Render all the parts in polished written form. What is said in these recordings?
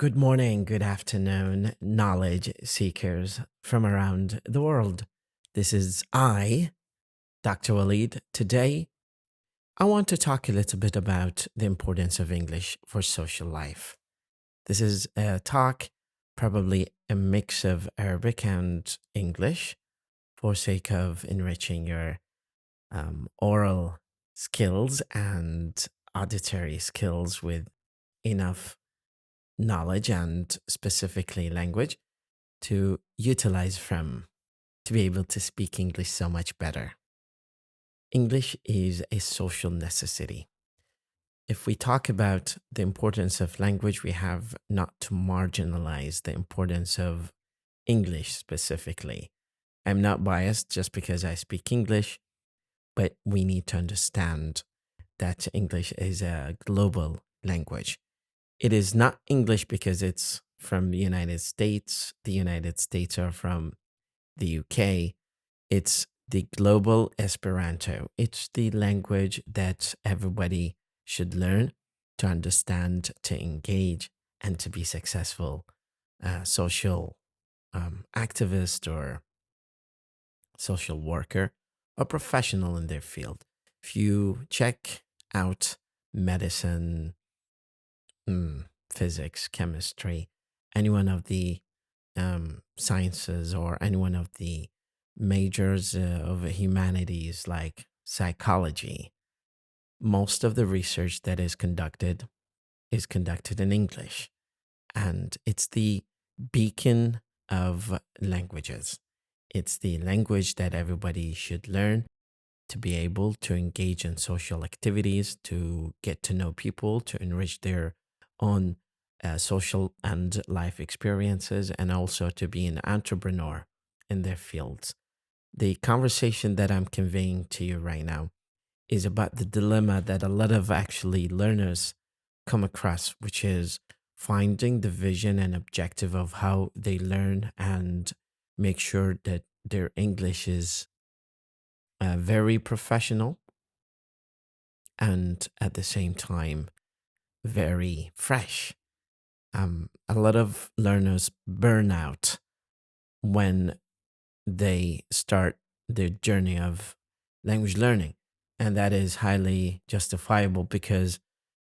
Good morning, good afternoon, knowledge seekers from around the world. This is Dr. Walid. Today, I want to talk a little bit about the importance of English for social life. This is a talk, probably a mix of Arabic and English, for sake of enriching your oral skills and auditory skills with enough knowledge and specifically language to utilize from to be able to speak English so much better. English is a social necessity. If we talk about the importance of language, we have not to marginalize the importance of English specifically. I'm not biased just because I speak English, but we need to understand that English is a global language. It is not English because it's from the United States. The United States are from the UK. It's the global Esperanto. It's the language that everybody should learn to understand, to engage, and to be successful social activist or social worker or professional in their field. If you check out medicine, physics, chemistry, any one of the sciences, or any one of the majors of humanities like psychology, most of the research that is conducted in English. And it's the beacon of languages. It's the language that everybody should learn to be able to engage in social activities, to get to know people, to enrich their own social and life experiences, and also to be an entrepreneur in their fields. The conversation that I'm conveying to you right now is about the dilemma that a lot of actually learners come across, which is finding the vision and objective of how they learn and make sure that their English is very professional and at the same time very fresh. A lot of learners burn out when they start their journey of language learning. And that is highly justifiable because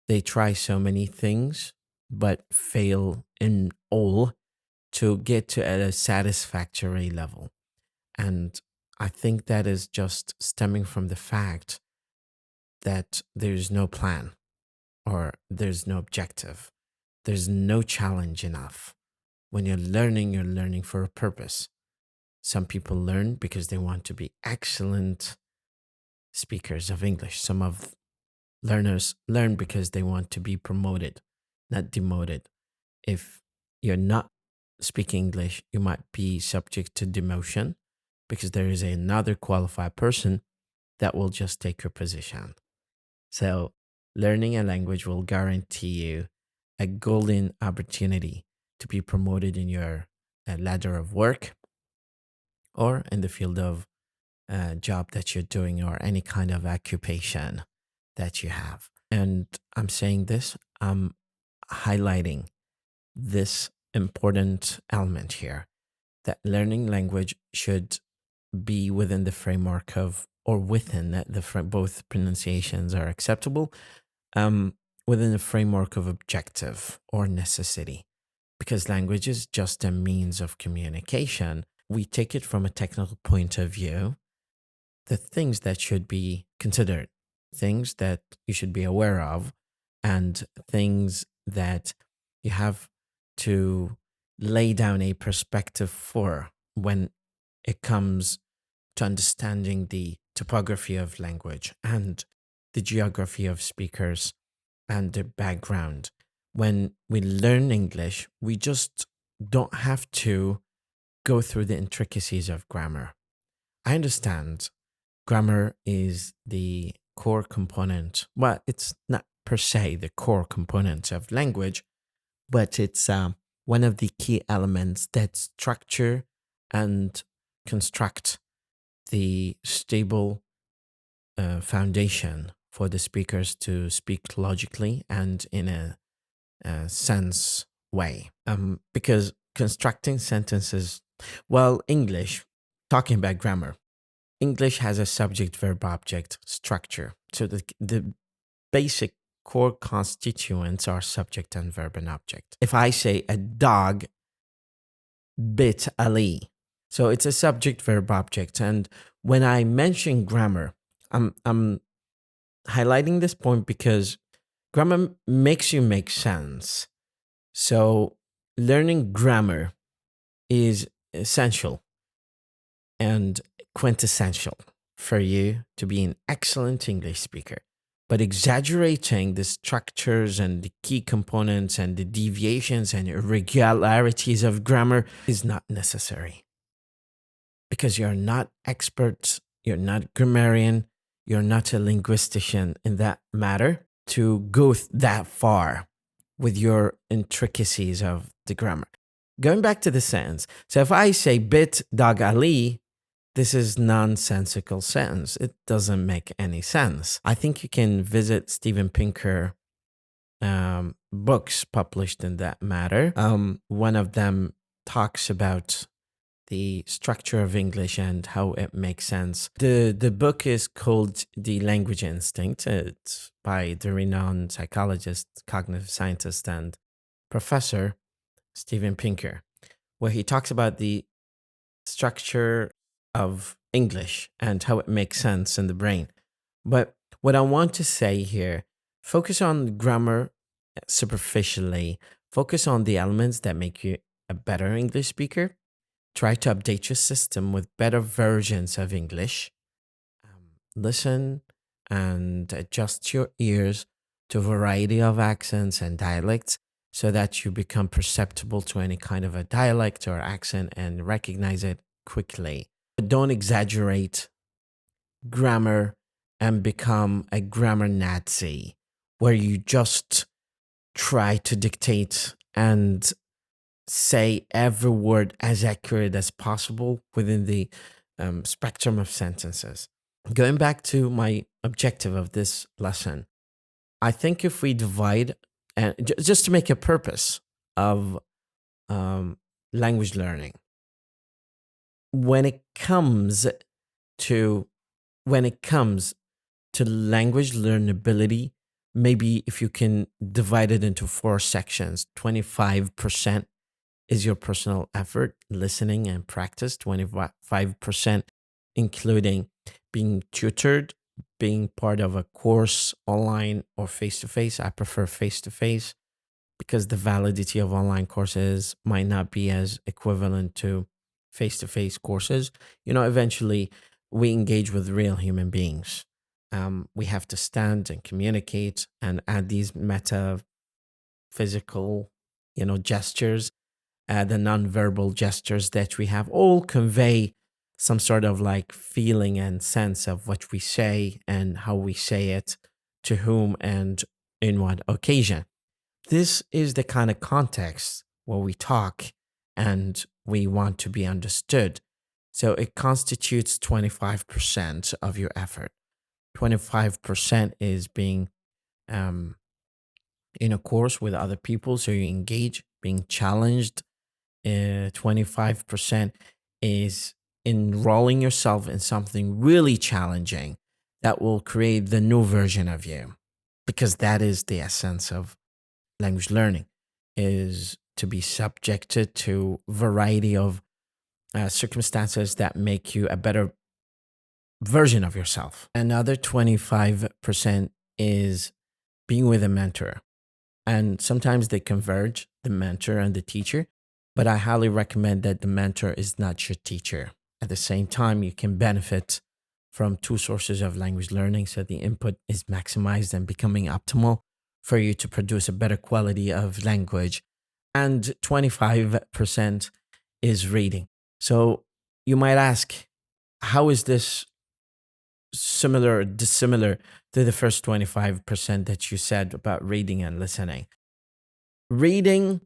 they try so many things but fail in all to get to a satisfactory level. And I think that is just stemming from the fact that there's no plan or there's no objective. There's no challenge enough. When you're learning for a purpose. Some people learn because they want to be excellent speakers of English. Some of learners learn because they want to be promoted, not demoted. If you're not speaking English, you might be subject to demotion because there is another qualified person that will just take your position. So, learning a language will guarantee you a golden opportunity to be promoted in your ladder of work or in the field of job that you're doing or any kind of occupation that you have. And I'm saying this, I'm highlighting this important element here that learning language should be within the framework of, or within both pronunciations are acceptable, um, within the framework of objective or necessity. Because language is just a means of communication. We take it from a technical point of view, the things that should be considered, things that you should be aware of, and things that you have to lay down a perspective for when it comes to understanding the topography of language and the geography of speakers and their background. When we learn English, we just don't have to go through the intricacies of grammar. I understand grammar is the core component. Well, it's not per se the core component of language, but it's one of the key elements that structure and construct the stable foundation for the speakers to speak logically and in a sense way. Because constructing sentences, English, talking about grammar, English has a subject, verb, object structure. So the basic core constituents are subject and verb and object. If I say a dog bit Ali, so it's a subject, verb, object. And when I mention grammar, I'm highlighting this point because grammar makes you make sense. So learning grammar is essential and quintessential for you to be an excellent English speaker. But exaggerating the structures and the key components and the deviations and irregularities of grammar is not necessary. Because you're not experts, you're not grammarian, you're not a linguistician in that matter to go that far with your intricacies of the grammar. Going back to the sentence. So if I say bit dog Ali, this is nonsensical sentence. It doesn't make any sense. I think you can visit Steven Pinker books published in that matter. One of them talks about the structure of English and how it makes sense. The book is called The Language Instinct. It's by the renowned psychologist, cognitive scientist, and professor Steven Pinker, where he talks about the structure of English and how it makes sense in the brain. But what I want to say here, focus on grammar superficially, focus on the elements that make you a better English speaker. Try to update your system with better versions of English. Listen and adjust your ears to a variety of accents and dialects so that you become perceptible to any kind of a dialect or accent and recognize it quickly. Don't exaggerate grammar and become a grammar Nazi where you just try to dictate and say every word as accurate as possible within the spectrum of sentences. Going back to my objective of this lesson, I think if we divide, and just to make a purpose of language learning, when it comes to language learnability, maybe if you can divide it into 4 sections, 25% is your personal effort, listening and practice, 25% including being tutored, being part of a course online or face-to-face. I prefer face-to-face because the validity of online courses might not be as equivalent to face-to-face courses. Eventually we engage with real human beings. We have to stand and communicate and add these meta physical, gestures. The nonverbal gestures that we have all convey some sort of like feeling and sense of what we say and how we say it, to whom and in what occasion. This is the kind of context where we talk and we want to be understood. So it constitutes 25% of your effort. 25% is being in a course with other people, so you engage, being challenged. 25% is enrolling yourself in something really challenging that will create the new version of you, because that is the essence of language learning, is to be subjected to a variety of circumstances that make you a better version of yourself. Another 25% is being with a mentor, and sometimes they converge, the mentor and the teacher. But I highly recommend that the mentor is not your teacher. At the same time, you can benefit from 2 sources of language learning, so the input is maximized and becoming optimal for you to produce a better quality of language. And 25% is reading. So you might ask, how is this similar or dissimilar to the first 25% that you said about reading and listening? Reading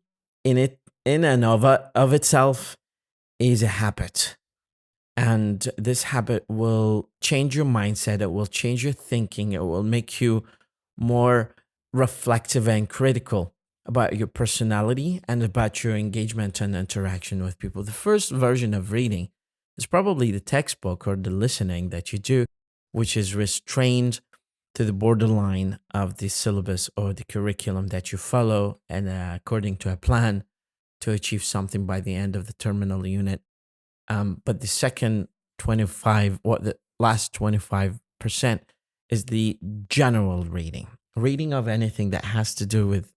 in and of itself is a habit. And this habit will change your mindset. It will change your thinking. It will make you more reflective and critical about your personality and about your engagement and interaction with people. The first version of reading is probably the textbook or the listening that you do, which is restrained to the borderline of the syllabus or the curriculum that you follow, and according to a plan to achieve something by the end of the terminal unit. But the second 25, or the last 25%, is the general reading of anything that has to do with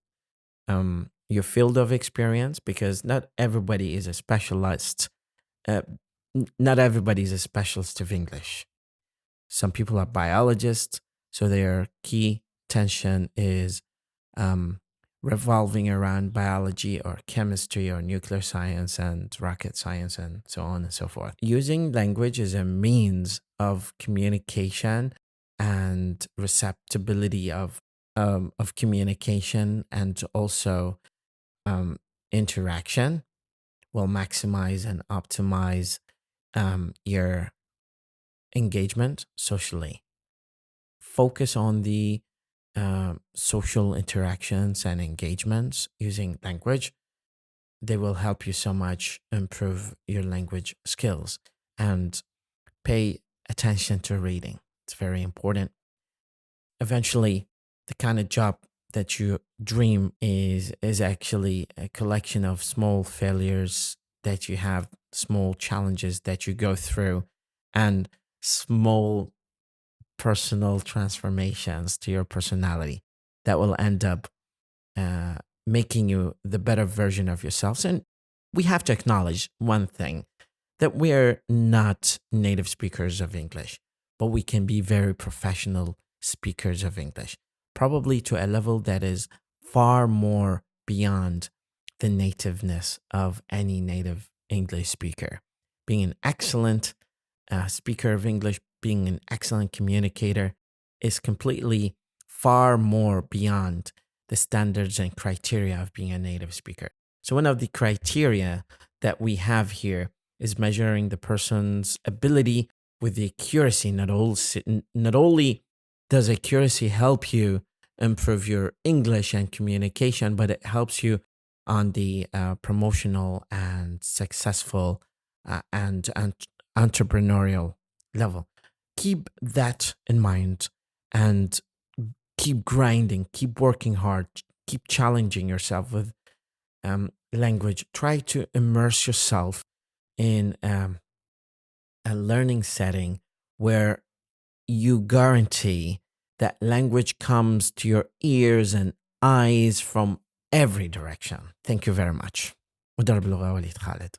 your field of experience, because not everybody is a specialist. Not everybody is a specialist of English. Some people are biologists, so their key attention is revolving around biology or chemistry or nuclear science and rocket science and so on and so forth. Using language as a means of communication and receptibility of communication and also interaction will maximize and optimize your engagement socially. Focus on the social interactions and engagements using language. They will help you so much improve your language skills. And pay attention to reading. It's very important. Eventually, the kind of job that you dream is actually a collection of small failures that you have, small challenges that you go through, and small personal transformations to your personality that will end up making you the better version of yourselves. And we have to acknowledge one thing, that we are not native speakers of English, but we can be very professional speakers of English, probably to a level that is far more beyond the nativeness of any native English speaker. Being an excellent speaker of English, being an excellent communicator is completely far more beyond the standards and criteria of being a native speaker. So one of the criteria that we have here is measuring the person's ability with the accuracy. Not only does accuracy help you improve your English and communication, but it helps you on the promotional and successful and entrepreneurial level. Keep that in mind and keep grinding, keep working hard, keep challenging yourself with language. Try to immerse yourself in a learning setting where you guarantee that language comes to your ears and eyes from every direction. Thank you very much. مدرب اللغة وليد خالد.